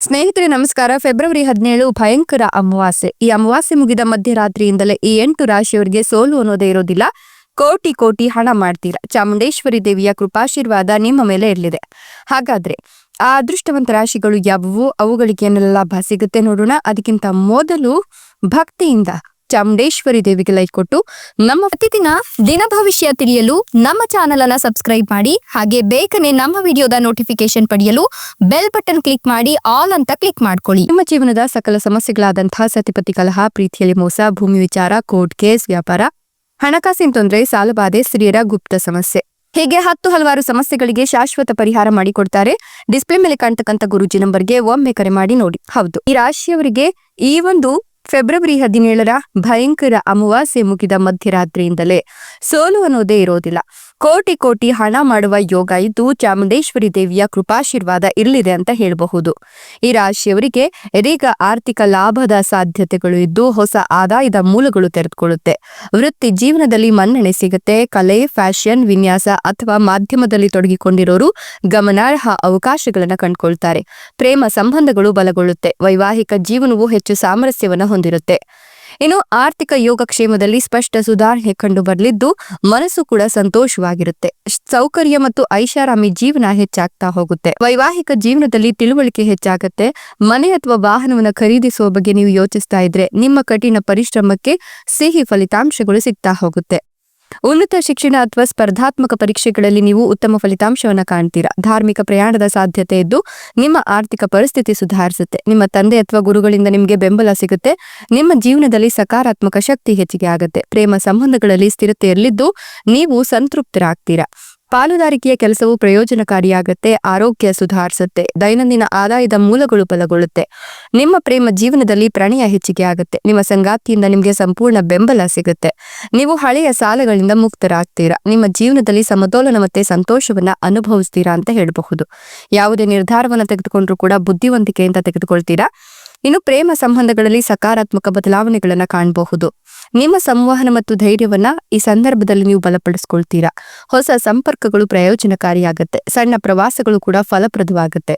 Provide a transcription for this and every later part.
ಸ್ನೇಹಿತರೆ ನಮಸ್ಕಾರ. ಫೆಬ್ರವರಿ 17 ಭಯಂಕರ ಅಮಾವಾಸ್ಯೆ. ಈ ಅಮಾವಾಸ್ಯೆ ಮುಗಿದ ಮಧ್ಯರಾತ್ರಿಯಿಂದಲೇ ಈ 8 ರಾಶಿಯವರಿಗೆ ಸೋಲು ಅನ್ನೋದೇ ಇರೋದಿಲ್ಲ. ಕೋಟಿ ಕೋಟಿ ಹಣ ಮಾಡ್ತೀರಾ. ಚಾಮುಂಡೇಶ್ವರಿ ದೇವಿಯ ಕೃಪಾಶೀರ್ವಾದ ನಿಮ್ಮ ಮೇಲೆ ಇರಲಿದೆ. ಹಾಗಾದ್ರೆ ಆ ಅದೃಷ್ಟವಂತ ರಾಶಿಗಳು ಯಾವುವು, ಅವುಗಳಿಗೆ ಏನೆಲ್ಲ ಲಾಭ ಸಿಗುತ್ತೆ ನೋಡೋಣ. ಅದಕ್ಕಿಂತ ಮೊದಲು ಭಕ್ತಿಯಿಂದ ಚಾಮುಂಡೇಶ್ವರಿ ದೇವಿಗೆ ಲೈಕ್ ಕೊಟ್ಟು ನಮ್ಮ ಪ್ರತಿದಿನ ದಿನ ಭವಿಷ್ಯ ತಿಳಿಯಲು ನಮ್ಮ ಚಾನೆಲ್ ಅನ್ನ ಸಬ್ಸ್ಕ್ರೈಬ್ ಮಾಡಿ. ಹಾಗೆ ಬೇಗನೆ ನಮ್ಮ ವಿಡಿಯೋದ ನೋಟಿಫಿಕೇಶನ್ ಪಡೆಯಲು ಬೆಲ್ ಬಟನ್ ಕ್ಲಿಕ್ ಮಾಡಿ ಆಲ್ ಅಂತ ಕ್ಲಿಕ್ ಮಾಡ್ಕೊಳ್ಳಿ. ನಿಮ್ಮ ಜೀವನದ ಸಕಲ ಸಮಸ್ಯೆಗಳಾದಂತಹ ಸತಿಪತಿ ಕಲಹ, ಪ್ರೀತಿಯಲ್ಲಿ ಮೋಸ, ಭೂಮಿ ವಿಚಾರ, ಕೋರ್ಟ್ ಕೇಸ್, ವ್ಯಾಪಾರ, ಹಣಕಾಸಿನ ತೊಂದರೆ, ಸಾಲಬಾಧೆ, ಸ್ತ್ರೀಯರ ಗುಪ್ತ ಸಮಸ್ಯೆ, ಹೀಗೆ ಹಲವಾರು ಸಮಸ್ಯೆಗಳಿಗೆ ಶಾಶ್ವತ ಪರಿಹಾರ ಮಾಡಿಕೊಡ್ತಾರೆ. ಡಿಸ್ಪ್ಲೇ ಮೇಲೆ ಕಾಣ್ತಕ್ಕಂಥ ಗುರೂಜಿ ನಂಬರ್ಗೆ ಒಮ್ಮೆ ಕರೆ ಮಾಡಿ ನೋಡಿ. ಹೌದು, ಈ ರಾಶಿಯವರಿಗೆ ಈ ಒಂದು ಫೆಬ್ರವರಿ 17 ಭಯಂಕರ ಅಮಾವಾಸ್ಯೆ ಮುಗಿದ ಮಧ್ಯರಾತ್ರಿಯಿಂದಲೇ ಸೋಲು ಅನ್ನೋದೇ ಇರೋದಿಲ್ಲ. ಕೋಟಿ ಕೋಟಿ ಹಣ ಮಾಡುವ ಯೋಗ ಇದ್ದು ಚಾಮುಂಡೇಶ್ವರಿ ದೇವಿಯ ಕೃಪಾಶೀರ್ವಾದ ಇರಲಿದೆ ಅಂತ ಹೇಳಬಹುದು. ಈ ರಾಶಿಯವರಿಗೆ ಇದೀಗ ಆರ್ಥಿಕ ಲಾಭದ ಸಾಧ್ಯತೆಗಳು ಇದ್ದು ಹೊಸ ಆದಾಯದ ಮೂಲಗಳು ತೆರೆದುಕೊಳ್ಳುತ್ತೆ. ವೃತ್ತಿ ಜೀವನದಲ್ಲಿ ಮನ್ನಣೆ ಸಿಗುತ್ತೆ. ಕಲೆ, ಫ್ಯಾಷನ್, ವಿನ್ಯಾಸ ಅಥವಾ ಮಾಧ್ಯಮದಲ್ಲಿ ತೊಡಗಿಕೊಂಡಿರೋರು ಗಮನಾರ್ಹ ಅವಕಾಶಗಳನ್ನ ಕಂಡುಕೊಳ್ತಾರೆ. ಪ್ರೇಮ ಸಂಬಂಧಗಳು ಬಲಗೊಳ್ಳುತ್ತೆ. ವೈವಾಹಿಕ ಜೀವನವು ಹೆಚ್ಚು ಸಾಮರಸ್ಯವನ್ನು ಹೊಂದಿರುತ್ತೆ. ಇನ್ನು ಆರ್ಥಿಕ ಯೋಗಕ್ಷೇಮದಲ್ಲಿ ಸ್ಪಷ್ಟ ಸುಧಾರಣೆ ಕಂಡು ಬರಲಿದ್ದು ಮನಸ್ಸು ಕೂಡ ಸಂತೋಷವಾಗಿರುತ್ತೆ. ಸೌಕರ್ಯ ಮತ್ತು ಐಷಾರಾಮಿ ಜೀವನ ಹೆಚ್ಚಾಗ್ತಾ ಹೋಗುತ್ತೆ. ವೈವಾಹಿಕ ಜೀವನದಲ್ಲಿ ತಿಳುವಳಿಕೆ ಹೆಚ್ಚಾಗುತ್ತೆ. ಮನೆ ಅಥವಾ ವಾಹನವನ್ನು ಖರೀದಿಸುವ ಬಗ್ಗೆ ನೀವು ಯೋಚಿಸ್ತಾ ಇದ್ರೆ ನಿಮ್ಮ ಕಠಿಣ ಪರಿಶ್ರಮಕ್ಕೆ ಸಿಹಿ ಫಲಿತಾಂಶಗಳು ಸಿಗ್ತಾ ಹೋಗುತ್ತೆ. ಉನ್ನತ ಶಿಕ್ಷಣ ಅಥವಾ ಸ್ಪರ್ಧಾತ್ಮಕ ಪರೀಕ್ಷೆಗಳಲ್ಲಿ ನೀವು ಉತ್ತಮ ಫಲಿತಾಂಶವನ್ನ ಕಾಣ್ತೀರಾ. ಧಾರ್ಮಿಕ ಪ್ರಯಾಣದ ಸಾಧ್ಯತೆ ಇದ್ದು ನಿಮ್ಮ ಆರ್ಥಿಕ ಪರಿಸ್ಥಿತಿ ಸುಧಾರಿಸುತ್ತೆ. ನಿಮ್ಮ ತಂದೆ ಅಥವಾ ಗುರುಗಳಿಂದ ನಿಮಗೆ ಬೆಂಬಲ ಸಿಗುತ್ತೆ. ನಿಮ್ಮ ಜೀವನದಲ್ಲಿ ಸಕಾರಾತ್ಮಕ ಶಕ್ತಿ ಹೆಚ್ಚಿಗೆ ಆಗುತ್ತೆ. ಪ್ರೇಮ ಸಂಬಂಧಗಳಲ್ಲಿ ಸ್ಥಿರತೆ ಇರಲಿದ್ದು ನೀವು ಸಂತೃಪ್ತರಾಗ್ತೀರಾ. ಪಾಲುದಾರಿಕೆಯ ಕೆಲಸವು ಪ್ರಯೋಜನಕಾರಿಯಾಗುತ್ತೆ. ಆರೋಗ್ಯ ಸುಧಾರಿಸುತ್ತೆ. ದೈನಂದಿನ ಆದಾಯದ ಮೂಲಗಳು ಬಲಗೊಳ್ಳುತ್ತೆ. ನಿಮ್ಮ ಪ್ರೇಮ ಜೀವನದಲ್ಲಿ ಪ್ರಣಯ ಹೆಚ್ಚಿಗೆ ಆಗುತ್ತೆ. ನಿಮ್ಮ ಸಂಗಾತಿಯಿಂದ ನಿಮಗೆ ಸಂಪೂರ್ಣ ಬೆಂಬಲ ಸಿಗುತ್ತೆ. ನೀವು ಹಳೆಯ ಸಾಲಗಳಿಂದ ಮುಕ್ತರಾಗ್ತೀರಾ. ನಿಮ್ಮ ಜೀವನದಲ್ಲಿ ಸಮತೋಲನ ಮತ್ತೆ ಸಂತೋಷವನ್ನ ಅನುಭವಿಸ್ತೀರಾ ಅಂತ ಹೇಳಬಹುದು. ಯಾವುದೇ ನಿರ್ಧಾರವನ್ನು ತೆಗೆದುಕೊಂಡ್ರೂ ಕೂಡ ಬುದ್ಧಿವಂತಿಕೆಯಿಂದ ತೆಗೆದುಕೊಳ್ತೀರಾ. ಇನ್ನು ಪ್ರೇಮ ಸಂಬಂಧಗಳಲ್ಲಿ ಸಕಾರಾತ್ಮಕ ಬದಲಾವಣೆಗಳನ್ನ ಕಾಣಬಹುದು. ನಿಮ್ಮ ಸಂವಹನ ಮತ್ತು ಧೈರ್ಯವನ್ನ ಈ ಸಂದರ್ಭದಲ್ಲಿ ನೀವು ಬಲಪಡಿಸ್ಕೊಳ್ತೀರಾ. ಹೊಸ ಸಂಪರ್ಕಗಳು ಪ್ರಯೋಜನಕಾರಿಯಾಗುತ್ತೆ. ಸಣ್ಣ ಪ್ರವಾಸಗಳು ಕೂಡ ಫಲಪ್ರದವಾಗುತ್ತೆ.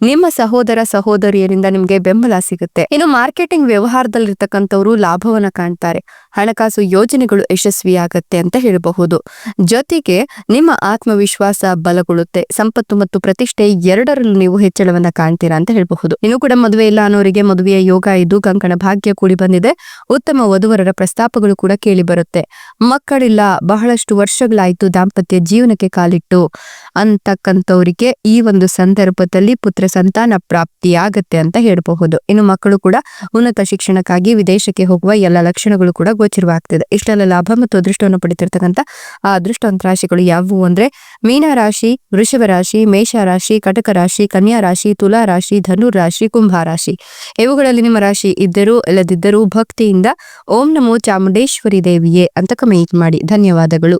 ನಿಮ್ಮ ಸಹೋದರ ಸಹೋದರಿಯರಿಂದ ನಿಮಗೆ ಬೆಂಬಲ ಸಿಗುತ್ತೆ. ಇನ್ನು ಮಾರ್ಕೆಟಿಂಗ್ ವ್ಯವಹಾರದಲ್ಲಿರ್ತಕ್ಕಂಥವ್ರು ಲಾಭವನ್ನ ಕಾಣ್ತಾರೆ. ಹಣಕಾಸು ಯೋಜನೆಗಳು ಯಶಸ್ವಿಯಾಗತ್ತೆ ಅಂತ ಹೇಳಬಹುದು. ಜೊತೆಗೆ ನಿಮ್ಮ ಆತ್ಮವಿಶ್ವಾಸ ಬಲಗೊಳ್ಳುತ್ತೆ. ಸಂಪತ್ತು ಮತ್ತು ಪ್ರತಿಷ್ಠೆ ಎರಡರಲ್ಲೂ ನೀವು ಹೆಚ್ಚಳವನ್ನ ಕಾಣ್ತೀರಾ ಅಂತ ಹೇಳಬಹುದು. ಇನ್ನು ಕೂಡ ಮದುವೆ ಇಲ್ಲ ಅನ್ನೋರಿಗೆ ಮದುವೆಯ ಯೋಗ ಇದ್ದು ಕಂಕಣ ಭಾಗ್ಯ ಕೂಡಿ ಬಂದಿದೆ. ಉತ್ತಮ ವಧುವರರ ಪ್ರಸ್ತಾಪಗಳು ಕೂಡ ಕೇಳಿ ಬರುತ್ತೆ. ಮಕ್ಕಳಿಲ್ಲ, ಬಹಳಷ್ಟು ವರ್ಷಗಳಾಯ್ತು ದಾಂಪತ್ಯ ಜೀವನಕ್ಕೆ ಕಾಲಿಟ್ಟು ಅಂತಕ್ಕಂಥವರಿಗೆ ಈ ಒಂದು ಸಂದರ್ಭದಲ್ಲಿ ಪುತ್ರ ಸಂತಾನ ಪ್ರಾಪ್ತಿಯಾಗತ್ತೆ ಅಂತ ಹೇಳಬಹುದು. ಇನ್ನು ಮಕ್ಕಳು ಕೂಡ ಉನ್ನತ ಶಿಕ್ಷಣಕ್ಕಾಗಿ ವಿದೇಶಕ್ಕೆ ಹೋಗುವ ಎಲ್ಲ ಲಕ್ಷಣಗಳು ಕೂಡ ಗೋಚರವಾಗ್ತಿದೆ. ಇಷ್ಟೆಲ್ಲ ಲಾಭ ಮತ್ತು ಅದೃಷ್ಟವನ್ನು ಪಡಿತಿರ್ತಕ್ಕಂಥ ಆ ಅದೃಷ್ಟವಂತ ರಾಶಿಗಳು ಯಾವುವು ಅಂದ್ರೆ ಮೀನ ರಾಶಿ, ವೃಷಭ ರಾಶಿ, ಮೇಷ ರಾಶಿ, ಕಟಕ ರಾಶಿ, ಕನ್ಯಾ ರಾಶಿ, ತುಲಾ ರಾಶಿ, ಧನು ರಾಶಿ, ಕುಂಭ ರಾಶಿ. ಇವುಗಳಲ್ಲಿ ನಿಮ್ಮ ರಾಶಿ ಇದ್ದರೂ ಇಲ್ಲದಿದ್ದರೂ ಭಕ್ತಿಯಿಂದ ಓಂ ನಮೋ ಚಾಮುಂಡೇಶ್ವರಿ ದೇವಿಯೇ ಅಂತ ಕಮೆಂಟ್ ಮಾಡಿ. ಧನ್ಯವಾದಗಳು.